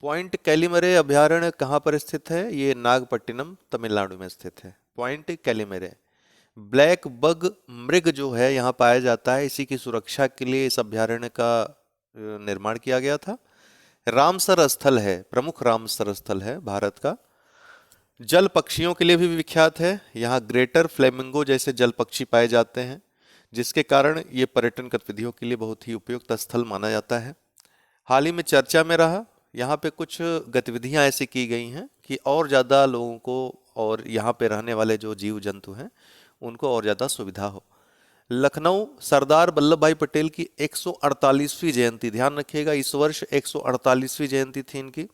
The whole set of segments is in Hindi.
पॉइंट कैलिमरे अभयारण्य कहाँ पर स्थित है? ये नागपट्टिनम तमिलनाडु में स्थित है। पॉइंट कैलिमरे। ब्लैक बग मृग जो है यहाँ पाया जाता है, इसी की सुरक्षा के लिए इस अभयारण्य का निर्माण किया गया था। रामसर स्थल है, प्रमुख रामसर स्थल है भारत का। जल पक्षियों के लिए भी विख्यात है। यहाँ ग्रेटर फ्लेमिंगो जैसे जल पक्षी पाए जाते हैं, जिसके कारण ये पर्यटन गतिविधियों के लिए बहुत ही उपयुक्त स्थल माना जाता है। हाल ही में चर्चा में रहा। यहाँ पे कुछ गतिविधियां ऐसी की गई हैं कि और ज़्यादा लोगों को और यहाँ पे रहने वाले जो जीव जंतु हैं उनको और ज़्यादा सुविधा हो। लखनऊ सरदार वल्लभ भाई पटेल की 148वीं जयंती, ध्यान रखिएगा इस वर्ष 148वीं जयंती थी इनकी।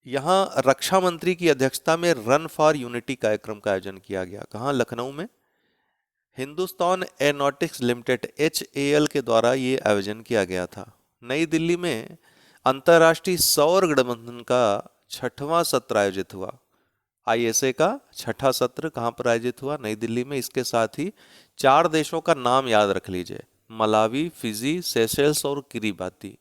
यहाँ रक्षा मंत्री की अध्यक्षता में रन फॉर यूनिटी कार्यक्रम का आयोजन किया गया। कहाँ? लखनऊ में। हिंदुस्तान एरोनॉटिक्स लिमिटेड HAL के द्वारा ये आयोजन किया गया था। नई दिल्ली में अंतर्राष्ट्रीय सौर गठबंधन का 6वां सत्र आयोजित हुआ। ISA का 6ठा सत्र कहाँ पर आयोजित हुआ? नई दिल्ली में। इसके साथ ही 4 देशों का नाम याद रख लीजिए, मलावी, फिजी, सेशेल्स और किरीबाती।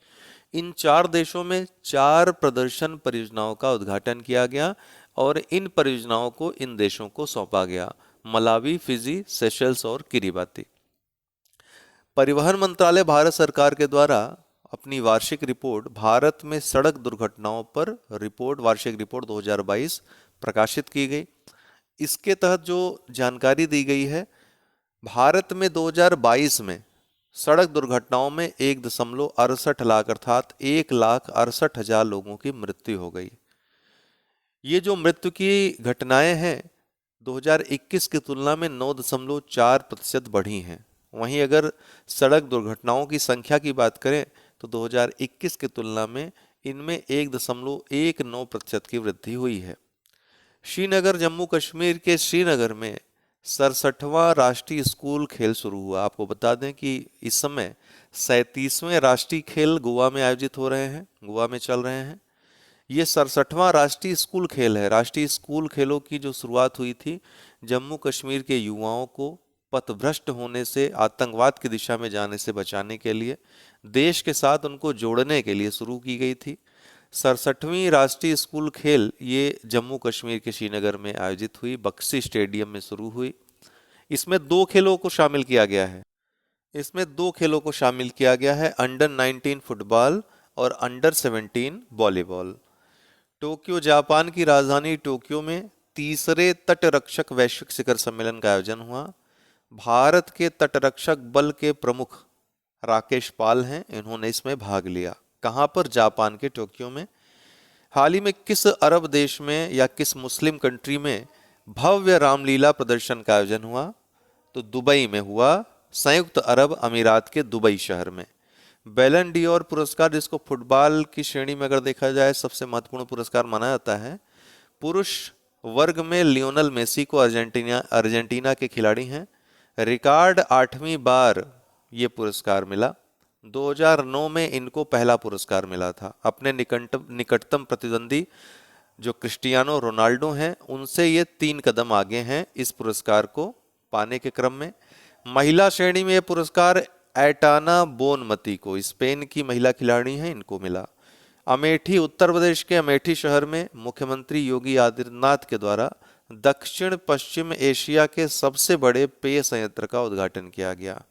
इन 4 देशों में 4 प्रदर्शन परियोजनाओं का उद्घाटन किया गया और इन परियोजनाओं को इन देशों को सौंपा गया, मलावी, फिजी, सेशेल्स और किरीबाती। परिवहन मंत्रालय भारत सरकार के द्वारा अपनी वार्षिक रिपोर्ट भारत में सड़क दुर्घटनाओं पर रिपोर्ट, वार्षिक रिपोर्ट 2022 प्रकाशित की गई। इसके तहत जो जानकारी दी गई है, भारत में 2022 में सड़क दुर्घटनाओं में 1.68 लाख अर्थात 1,68,000 लोगों की मृत्यु हो गई। ये जो मृत्यु की घटनाएं हैं 2021 की तुलना में 9.4% बढ़ी हैं। वहीं अगर सड़क दुर्घटनाओं की संख्या की बात करें तो 2021 की तुलना में इनमें 1.19% की वृद्धि हुई है। श्रीनगर, जम्मू कश्मीर के श्रीनगर में 67वां राष्ट्रीय स्कूल खेल शुरू हुआ। आपको बता दें कि इस समय 37वें राष्ट्रीय खेल गोवा में आयोजित हो रहे हैं, गोवा में चल रहे हैं। ये 67वां राष्ट्रीय स्कूल खेल है। राष्ट्रीय स्कूल खेलों की जो शुरुआत हुई थी जम्मू कश्मीर के युवाओं को पथभ्रष्ट होने से, आतंकवाद की दिशा में जाने से बचाने के लिए, देश के साथ उनको जोड़ने के लिए शुरू की गई थी। 67वीं राष्ट्रीय स्कूल खेल ये जम्मू कश्मीर के श्रीनगर में आयोजित हुई, बक्सी स्टेडियम में शुरू हुई। इसमें 2 खेलों को शामिल किया गया है। इसमें 2 खेलों को शामिल किया गया है, अंडर 19 फुटबॉल और अंडर 17 वॉलीबॉल। टोक्यो, जापान की राजधानी टोक्यो में तीसरे तटरक्षक वैश्विक शिखर सम्मेलन का आयोजन हुआ। भारत के तटरक्षक बल के प्रमुख राकेश पाल हैं, इन्होंने इसमें भाग लिया। कहां पर? जापान के टोक्यो में। हाल ही में किस अरब देश में या किस मुस्लिम कंट्री में भव्य रामलीला प्रदर्शन का आयोजन हुआ? तो दुबई में हुआ, संयुक्त अरब अमीरात के दुबई शहर में। बैलन डियोर पुरस्कार, जिसको फुटबॉल की श्रेणी में अगर देखा जाए सबसे महत्वपूर्ण पुरस्कार माना जाता है, पुरुष वर्ग में लियोनल मेसी को अर्जेंटीना के खिलाड़ी हैं। रिकॉर्ड 8वीं बार ये पुरस्कार मिला। 2009 में इनको पहला पुरस्कार मिला था। अपने निकटतम प्रतिद्वंदी जो क्रिस्टियानो रोनाल्डो हैं उनसे ये 3 कदम आगे हैं इस पुरस्कार को पाने के क्रम में। महिला श्रेणी में ये पुरस्कार एटाना बोनमती को, स्पेन की महिला खिलाड़ी हैं, इनको मिला। अमेठी, उत्तर प्रदेश के अमेठी शहर में मुख्यमंत्री योगी आदित्यनाथ के द्वारा दक्षिण पश्चिम एशिया के सबसे बड़े पेय संयंत्र का उद्घाटन किया गया।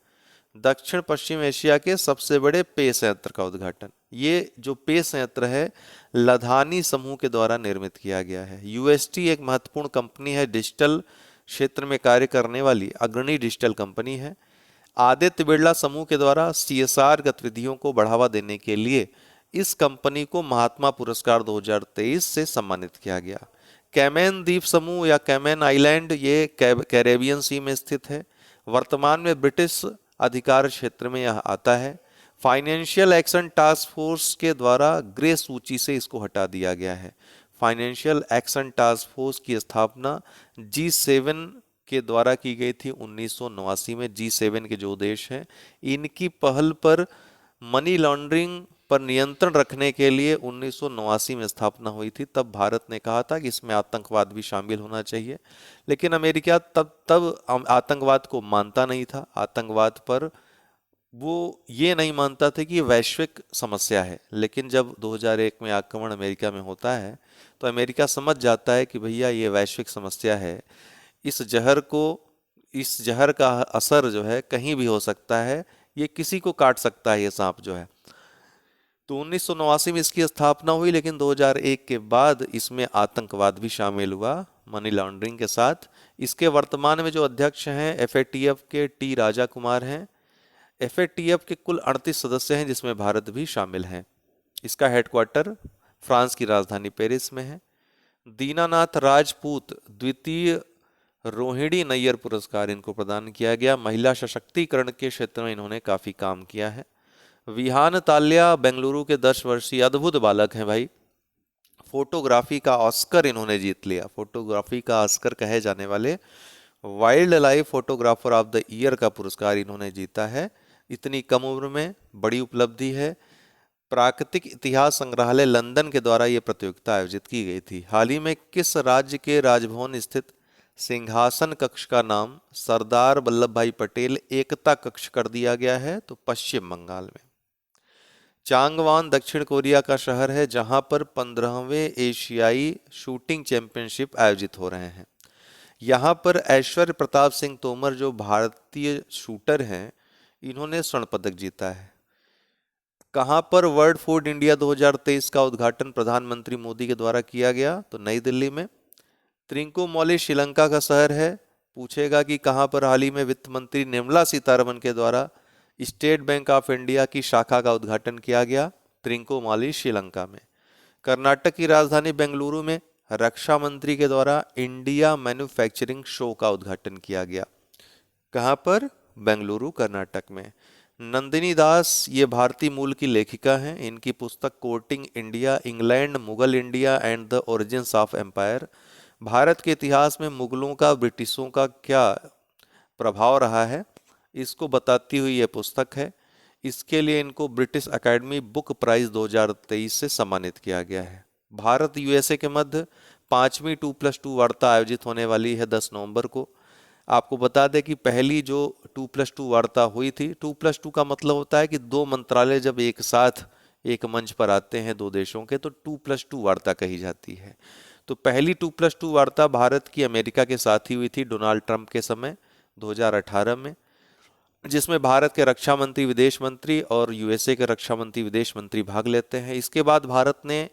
दक्षिण पश्चिम एशिया के सबसे बड़े पेय संयंत्र का उद्घाटन। ये जो पेय संयंत्र है लधानी समूह के द्वारा निर्मित किया गया है। UST एक महत्वपूर्ण कंपनी है, डिजिटल क्षेत्र में कार्य करने वाली अग्रणी डिजिटल कंपनी है। आदित्य बिरला समूह के द्वारा CSR गतिविधियों को बढ़ावा देने के लिए इस कंपनी को महात्मा पुरस्कार 2023 से सम्मानित किया गया। कैमैन द्वीप समूह या कैमैन आइलैंड ये कैरेबियन सी में स्थित है। वर्तमान में ब्रिटिश अधिकार क्षेत्र में यह आता है। फाइनेंशियल एक्शन टास्क फोर्स के द्वारा ग्रे सूची से इसको हटा दिया गया है। फाइनेंशियल एक्शन टास्क फोर्स की स्थापना G7 के द्वारा की गई थी 1989 में। G7 के जो देश हैं इनकी पहल पर मनी लॉन्ड्रिंग पर नियंत्रण रखने के लिए 1989 में स्थापना हुई थी। तब भारत ने कहा था कि इसमें आतंकवाद भी शामिल होना चाहिए, लेकिन अमेरिका तब आतंकवाद को मानता नहीं था। आतंकवाद पर वो ये नहीं मानता था कि ये वैश्विक समस्या है, लेकिन जब 2001 में आक्रमण अमेरिका में होता है तो अमेरिका समझ जाता है कि भैया ये वैश्विक समस्या है। इस जहर को इस जहर का असर जो है कहीं भी हो सकता है, ये किसी को काट सकता है ये सांप जो है। तो 1989 में इसकी स्थापना हुई, लेकिन 2001 के बाद इसमें आतंकवाद भी शामिल हुआ मनी लॉन्ड्रिंग के साथ। इसके वर्तमान में जो अध्यक्ष हैं एफएटीएफ के टी राजा कुमार हैं। एफएटीएफ के कुल 38 सदस्य हैं जिसमें भारत भी शामिल है। इसका हेडक्वार्टर फ्रांस की राजधानी पेरिस में है। दीनानाथ राजपूत द्वितीय रोहिणी नैयर पुरस्कार इनको प्रदान किया गया। महिला सशक्तिकरण के क्षेत्र में इन्होंने काफी काम किया है। विहान ताल्या बेंगलुरु के 10 वर्षीय अद्भुत बालक हैं भाई। फोटोग्राफी का ऑस्कर इन्होंने जीत लिया। फोटोग्राफी का ऑस्कर कहे जाने वाले wild life photographer of the year का पुरस्कार इन्होंने जीता है। इतनी कम उम्र में बड़ी उपलब्धि है। प्राकृतिक इतिहास संग्रहालय लंदन के द्वारा यह प्रतियोगिता आयोजित की गई थी। हाल ही में किस राज्य के राजभवन स्थित सिंहासन कक्ष का नाम सरदार वल्लभ भाई पटेल एकता कक्ष कर दिया गया है? तो पश्चिम बंगाल में। चांगवान दक्षिण कोरिया का शहर है जहां पर 15वें एशियाई शूटिंग चैंपियनशिप आयोजित हो रहे हैं। यहाँ पर ऐश्वर्य प्रताप सिंह तोमर जो भारतीय शूटर हैं, इन्होंने स्वर्ण पदक जीता है। कहाँ पर वर्ल्ड फूड इंडिया 2023 का उद्घाटन प्रधानमंत्री मोदी के द्वारा किया गया? तो नई दिल्ली में। त्रिंकोमाली श्रीलंका का शहर है। पूछेगा कि कहाँ पर हाल ही में वित्त मंत्री निर्मला सीतारमण के द्वारा स्टेट बैंक ऑफ इंडिया की शाखा का उद्घाटन किया गया? त्रिंकोमाली श्रीलंका में। कर्नाटक की राजधानी बेंगलुरु में रक्षा मंत्री के द्वारा इंडिया मैन्युफैक्चरिंग शो का उद्घाटन किया गया। कहाँ पर? बेंगलुरु कर्नाटक में। नंदिनी दास ये भारतीय मूल की लेखिका हैं। इनकी पुस्तक Courting India, England, Mughal India and the origins of empire, Bharat के इतिहास में मुगलों का ब्रिटिशों का क्या प्रभाव रहा है, इसको बताती हुई ये पुस्तक है। इसके लिए इनको ब्रिटिश एकेडमी बुक प्राइज 2023 से सम्मानित किया गया है। भारत यूएसए के मध्य 5वीं 2+2 वार्ता आयोजित होने वाली है 10 नवंबर को। आपको बता दें कि पहली जो 2+2 वार्ता हुई थी, 2+2 का मतलब होता है कि दो मंत्रालय जब एक साथ एक मंच पर आते हैं दो देशों के, तो 2+2 वार्ता कही जाती है। तो पहली 2+2 वार्ता भारत की अमेरिका के साथ ही हुई थी डोनाल्ड ट्रंप के समय 2018 में, जिसमें भारत के रक्षा मंत्री, विदेश मंत्री और यूएसए के रक्षा मंत्री, विदेश मंत्री भाग लेते हैं। इसके बाद भारत ने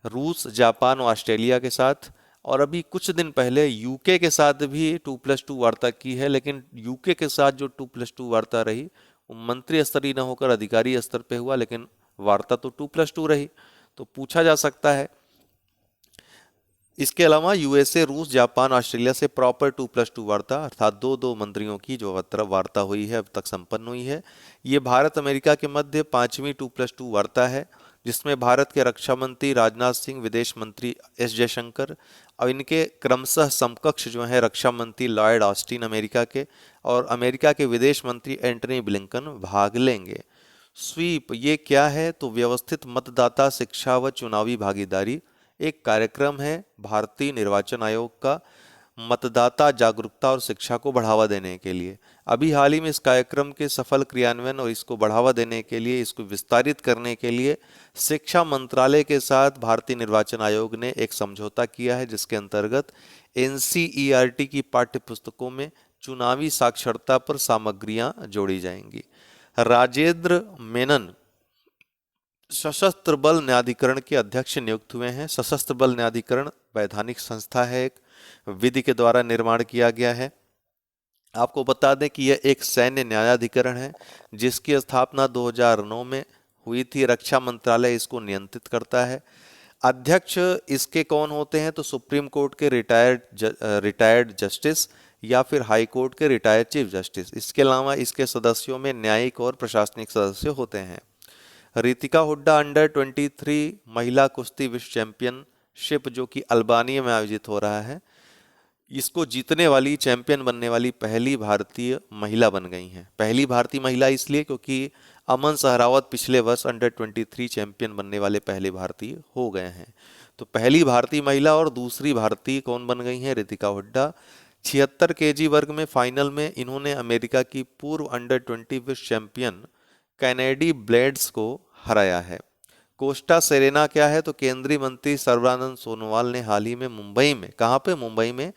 रूस, जापान और ऑस्ट्रेलिया के साथ और अभी कुछ दिन पहले यूके के साथ भी 2+2 वार्ता की है। लेकिन यूके के साथ जो 2+2 वार्ता रही वो मंत्री स्तरीय न होकर अधिकारी स्तर पे हुआ, लेकिन वार्ता तो 2+2 रही। तो पूछा जा सकता है। इसके अलावा यूएसए, रूस, जापान, ऑस्ट्रेलिया से प्रॉपर 2+2 वार्ता अर्थात दो दो मंत्रियों की जो वार्ता हुई है अब तक संपन्न हुई है। ये भारत अमेरिका के मध्य 5वीं 2+2 वार्ता है, जिसमें भारत के रक्षा मंत्री राजनाथ सिंह, विदेश मंत्री एस जयशंकर और इनके क्रमशः समकक्ष जो है रक्षा मंत्री लॉयड ऑस्टिन अमेरिका के और अमेरिका के विदेश मंत्री एंटनी ब्लिंकन भाग लेंगे। स्वीप ये क्या है? तो व्यवस्थित मतदाता शिक्षा व चुनावी भागीदारी एक कार्यक्रम है भारतीय निर्वाचन आयोग का मतदाता जागरूकता और शिक्षा को बढ़ावा देने के लिए। अभी हाल ही में इस कार्यक्रम के सफल क्रियान्वयन और इसको बढ़ावा देने के लिए, इसको विस्तारित करने के लिए शिक्षा मंत्रालय के साथ भारतीय निर्वाचन आयोग ने एक समझौता किया है, जिसके अंतर्गत एनसीईआरटी की पाठ्य पुस्तकों में चुनावी साक्षरता पर सामग्रियां जोड़ी जाएंगी। राजेंद्र मेनन सशस्त्र बल न्यायाधिकरण के अध्यक्ष नियुक्त हुए हैं। सशस्त्र बल न्यायाधिकरण वैधानिक संस्था है, एक विधि के द्वारा निर्माण किया गया है। आपको बता दें कि यह एक सैन्य न्यायाधिकरण है जिसकी स्थापना 2009 में हुई थी। रक्षा मंत्रालय इसको नियंत्रित करता है। अध्यक्ष इसके कौन होते हैं? तो सुप्रीम कोर्ट के रिटायर्ड जस्टिस या फिर हाई कोर्ट के रिटायर्ड चीफ जस्टिस। इसके अलावा इसके सदस्यों में न्यायिक और प्रशासनिक सदस्य होते हैं। रितिका हुड्डा अंडर-23 महिला कुश्ती विश्व चैंपियनशिप जो कि अल्बानिया में आयोजित हो रहा है, इसको जीतने वाली, चैंपियन बनने वाली पहली भारतीय महिला बन गई हैं। पहली भारतीय महिला इसलिए क्योंकि अमन सहरावत पिछले वर्ष अंडर-23 चैंपियन बनने वाले पहले भारतीय हो गए हैं। तो पहली भारतीय महिला और दूसरी भारतीय कौन बन गई हैं? रितिका हुड्डा। 76 केजी वर्ग में फाइनल में इन्होंने अमेरिका की पूर्व अंडर-20 विश्व चैंपियन कैनेडी ब्लेड्स को हराया है। कोस्टा सेरेना क्या है? तो केंद्रीय मंत्री सर्बानंद सोनोवाल ने हाल ही में मुंबई में, कहाँ पे? मुंबई में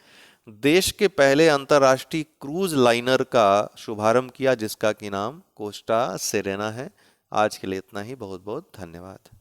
देश के पहले अंतर्राष्ट्रीय क्रूज लाइनर का शुभारंभ किया, जिसका की नाम कोस्टा सेरेना है। आज के लिए इतना ही। बहुत बहुत धन्यवाद।